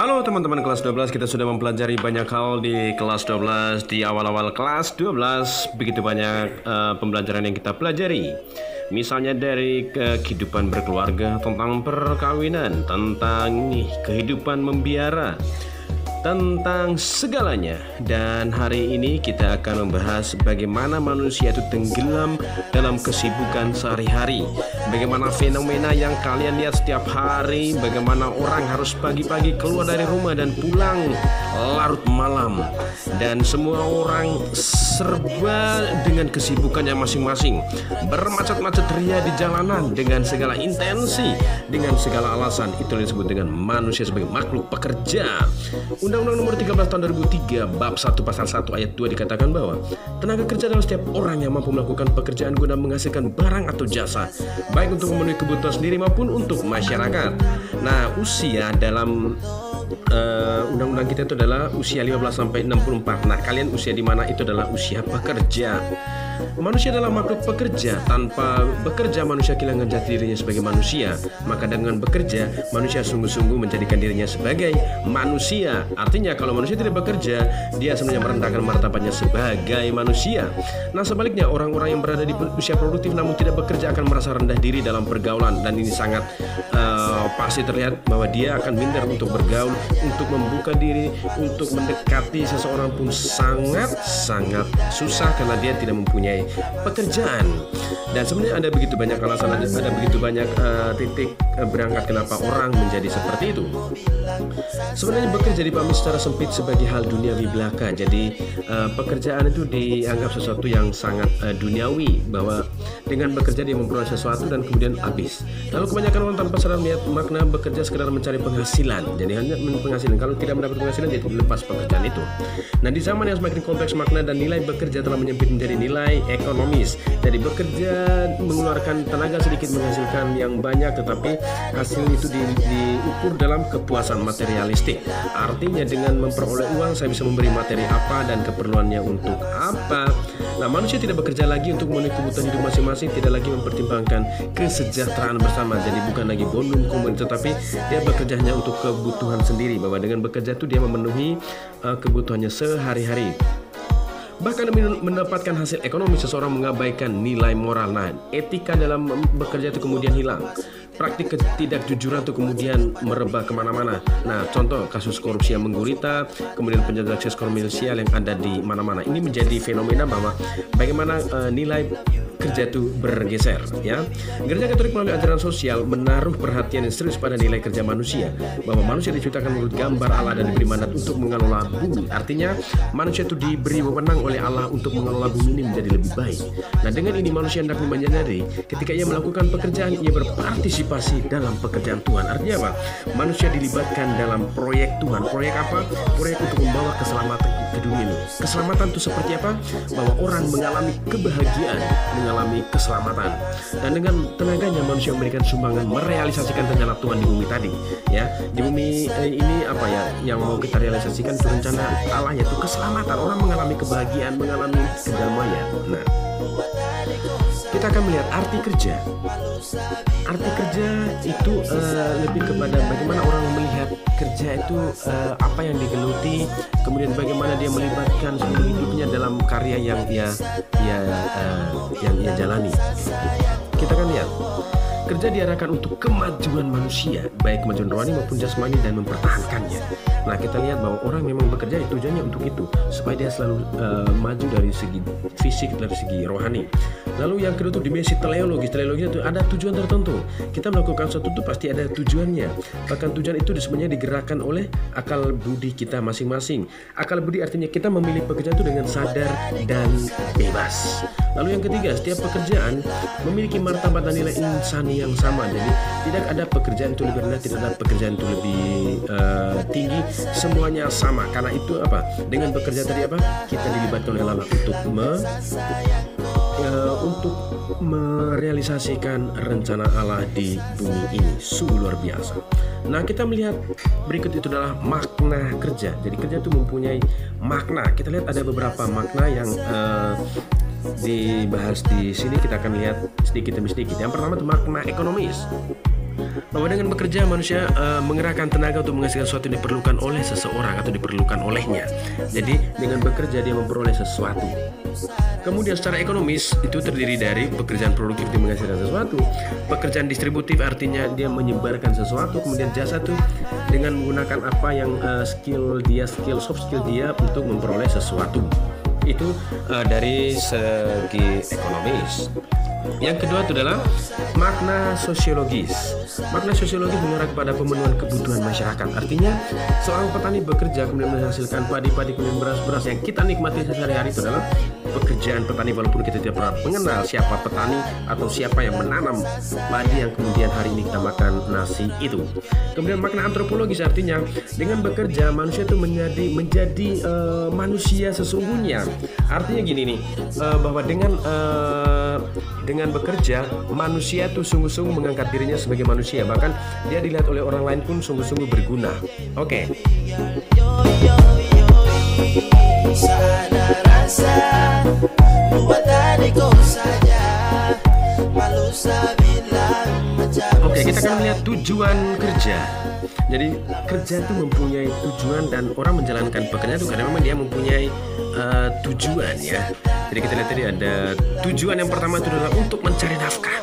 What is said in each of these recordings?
Halo teman-teman kelas 12, kita sudah mempelajari banyak hal di kelas 12. Di awal-awal kelas 12 begitu banyak pembelajaran yang kita pelajari. Misalnya dari kehidupan berkeluarga, tentang perkawinan, tentang kehidupan membiara, tentang segalanya. Dan hari ini kita akan membahas bagaimana manusia itu tenggelam dalam kesibukan sehari-hari. Bagaimana fenomena yang kalian lihat setiap hari, bagaimana orang harus pagi-pagi keluar dari rumah dan pulang larut malam. Dan semua orang serba dengan kesibukannya masing-masing, bermacet-macet ria di jalanan dengan segala intensi, dengan segala alasan. Itu yang disebut dengan manusia sebagai makhluk pekerja. Undang-Undang Nomor 13 Tahun 2003 Bab 1 Pasal 1 Ayat 2 dikatakan bahwa tenaga kerja adalah setiap orang yang mampu melakukan pekerjaan guna menghasilkan barang atau jasa, baik untuk memenuhi kebutuhan sendiri maupun untuk masyarakat. Nah, usia dalam undang-undang kita itu adalah usia 15 sampai 64. Nah, kalian usia di mana? Itu adalah usia pekerja. Manusia adalah makhluk pekerja. Tanpa bekerja manusia kehilangan jati dirinya sebagai manusia. Maka dengan bekerja manusia sungguh-sungguh menjadikan dirinya sebagai manusia. Artinya kalau manusia tidak bekerja, dia sebenarnya merendahkan martabatnya sebagai manusia. Nah, sebaliknya orang-orang yang berada di usia produktif namun tidak bekerja akan merasa rendah diri dalam pergaulan. Dan ini sangat pasti terlihat bahwa dia akan minder untuk bergaul, untuk membuka diri, untuk mendekati seseorang pun sangat susah karena dia tidak mempunyai pekerjaan. Dan sebenarnya ada begitu banyak alasan, ada begitu banyak titik berangkat kenapa orang menjadi seperti itu. Sebenarnya bekerja dipahami secara sempit sebagai hal duniawi belaka. Jadi pekerjaan itu dianggap sesuatu yang sangat duniawi, bahwa dengan bekerja dia memperoleh sesuatu dan kemudian habis. Lalu kebanyakan orang tanpa sadar melihat makna bekerja sekedar mencari penghasilan. Jadi hanya penghasilan, kalau tidak mendapat penghasilan dia tidak lepas pekerjaan itu. Nah, di zaman yang semakin kompleks, makna dan nilai bekerja telah menyempit menjadi nilai ekonomis. Jadi bekerja mengeluarkan tenaga sedikit menghasilkan yang banyak, tetapi hasil itu diukur dalam kepuasan materialistik. Artinya dengan memperoleh uang saya bisa memberi materi apa dan keperluannya untuk apa. Nah, manusia tidak bekerja lagi untuk memenuhi kebutuhan hidup masing-masing, tidak lagi mempertimbangkan kesejahteraan bersama. Jadi bukan lagi bonum komunitas, tetapi dia bekerja hanya untuk kebutuhan sendiri, bahwa dengan bekerja itu dia memenuhi kebutuhannya sehari-hari. Bahkan demi mendapatkan hasil ekonomi, seseorang mengabaikan nilai moral. Nah, etika dalam bekerja itu kemudian hilang. Praktik ketidakjujuran itu kemudian merebah kemana-mana. Nah, contoh kasus korupsi yang menggurita, kemudian penjajahan akses komersial yang ada di mana-mana. Ini menjadi fenomena bahwa bagaimana nilai kerja itu bergeser, ya. Gereja Katolik melalui ajaran sosial menaruh perhatian yang serius pada nilai kerja manusia, bahwa manusia diciptakan menurut gambar Allah dan diberi mandat untuk mengelola bumi. Artinya manusia itu diberi wewenang oleh Allah untuk mengelola bumi ini menjadi lebih baik. Nah, dengan ini manusia hendaknya menyadari ketika ia melakukan pekerjaan, ia berpartisipasi dalam pekerjaan Tuhan. Artinya apa? Manusia dilibatkan dalam proyek Tuhan. Proyek apa? Proyek untuk membawa keselamatan ke dunia ini. Keselamatan itu seperti apa? Bahwa orang mengalami kebahagiaan, mengalami keselamatan. Dan dengan tenaganya manusia memberikan sumbangan merealisasikan rencana Tuhan di bumi tadi, ya. Di bumi ini apa ya yang mau kita realisasikan itu rencana Allah, yaitu keselamatan. Orang mengalami kebahagiaan, mengalami kedamaian. Nah, kita akan melihat arti kerja. Arti kerja itu lebih kepada bagaimana orang melihat kerja itu apa yang digeluti, kemudian bagaimana dia melibatkan seluruh hidupnya dalam karya yang ia jalani. Kita akan lihat kerja diarahkan untuk kemajuan manusia, baik kemajuan rohani maupun jasmani, dan mempertahankannya. Nah, kita lihat bahwa orang memang bekerja tujuannya untuk itu, supaya dia selalu maju dari segi fisik, dari segi rohani. Lalu yang kedua itu dimensi teleologis. Teleologis itu ada tujuan tertentu. Kita melakukan sesuatu itu pasti ada tujuannya. Bahkan tujuan itu sebenarnya digerakkan oleh akal budi kita masing-masing. Akal budi artinya kita memilih pekerjaan itu dengan sadar dan bebas. Lalu yang ketiga, setiap pekerjaan memiliki martabat dan nilai insani yang sama. Jadi tidak ada pekerjaan itu lebih rendah, tidak ada pekerjaan itu lebih tinggi, semuanya sama. Karena itu apa? Dengan bekerja tadi apa? Kita dilibatkan oleh Allah untuk merealisasikan rencana Allah di bumi ini. Sungguh luar biasa. Nah, kita melihat berikut itu adalah makna kerja. Jadi kerja itu mempunyai makna. Kita lihat ada beberapa makna yang dibahas di sini. Kita akan lihat sedikit demi sedikit. Yang pertama itu makna ekonomis. Bahwa dengan bekerja manusia mengerahkan tenaga untuk menghasilkan sesuatu yang diperlukan oleh seseorang atau diperlukan olehnya. Jadi dengan bekerja dia memperoleh sesuatu. Kemudian secara ekonomis itu terdiri dari pekerjaan produktif yang menghasilkan sesuatu, pekerjaan distributif artinya dia menyebarkan sesuatu, kemudian jasa tuh dengan menggunakan apa yang soft skill dia untuk memperoleh sesuatu. Itu dari segi ekonomis. Yang kedua itu adalah makna sosiologis. Makna sosiologis mengarah kepada pemenuhan kebutuhan masyarakat. Artinya seorang petani bekerja kemudian menghasilkan padi-padi kemudian beras-beras yang kita nikmati sehari-hari itu adalah pekerjaan petani, walaupun kita tidak pernah mengenal siapa petani atau siapa yang menanam padi yang kemudian hari ini kita makan nasi itu. Kemudian makna antropologis artinya dengan bekerja manusia itu menjadi manusia sesungguhnya. Artinya gini nih, bahwa dengan bekerja manusia tuh sungguh-sungguh mengangkat dirinya sebagai manusia, bahkan dia dilihat oleh orang lain pun sungguh-sungguh berguna. Oke. Oke, kita akan melihat tujuan kerja. Jadi kerja itu mempunyai tujuan dan orang menjalankan pekerjaan itu karena memang dia mempunyai tujuan ya. Jadi kita lihat tadi ada tujuan yang pertama itu adalah untuk mencari nafkah.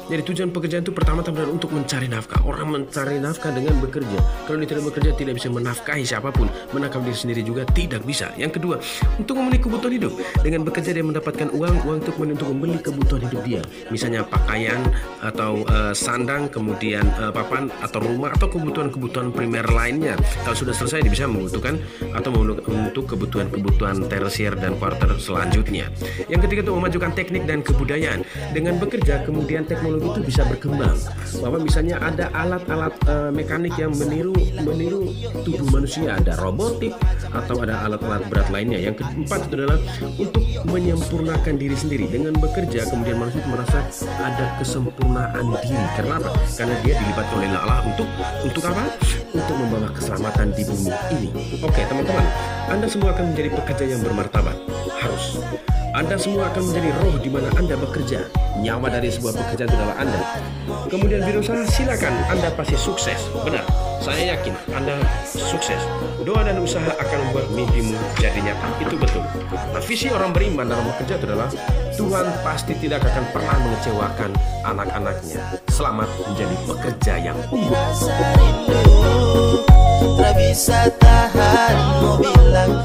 Jadi tujuan pekerjaan itu pertama-tama adalah untuk mencari nafkah. Orang mencari nafkah dengan bekerja. Kalau dia tidak bekerja tidak bisa menafkahi siapapun, menangkap diri sendiri juga tidak bisa. Yang kedua, untuk memenuhi kebutuhan hidup. Dengan bekerja dia mendapatkan uang untuk membeli kebutuhan hidup dia. Misalnya pakaian atau sandang, kemudian papan atau rumah atau kebutuhan-kebutuhan primer lainnya. Kalau sudah selesai dia bisa membutuhkan atau untuk kebutuhan-kebutuhan tersier dan kuarter selanjutnya. Yang ketiga itu memajukan teknik dan kebudayaan. Dengan bekerja kemudian teknologi itu bisa berkembang, bahwa misalnya ada alat-alat mekanik yang meniru tubuh manusia, ada robotik atau ada alat-alat berat lainnya. Yang keempat itu adalah untuk menyempurnakan diri sendiri. Dengan bekerja kemudian manusia merasa ada kesempurnaan diri. Karena apa? Karena dia dilibatkan oleh Allah untuk apa? Untuk membawa keselamatan di bumi ini. Oke teman-teman, Anda semua akan menjadi pekerja yang bermartabat. Harus. Anda semua akan menjadi roh di mana Anda bekerja. Nyawa dari sebuah pekerjaan itu adalah Anda. Kemudian berusaha, silakan, Anda pasti sukses. Benar, saya yakin Anda sukses. Doa dan usaha akan membuat mimpimu jadi nyata. Itu betul. Nah, visi orang beriman dalam bekerja itu adalah Tuhan pasti tidak akan pernah mengecewakan anak-anaknya. Selamat menjadi pekerja yang unggul. Tak bisa tahan mau bilang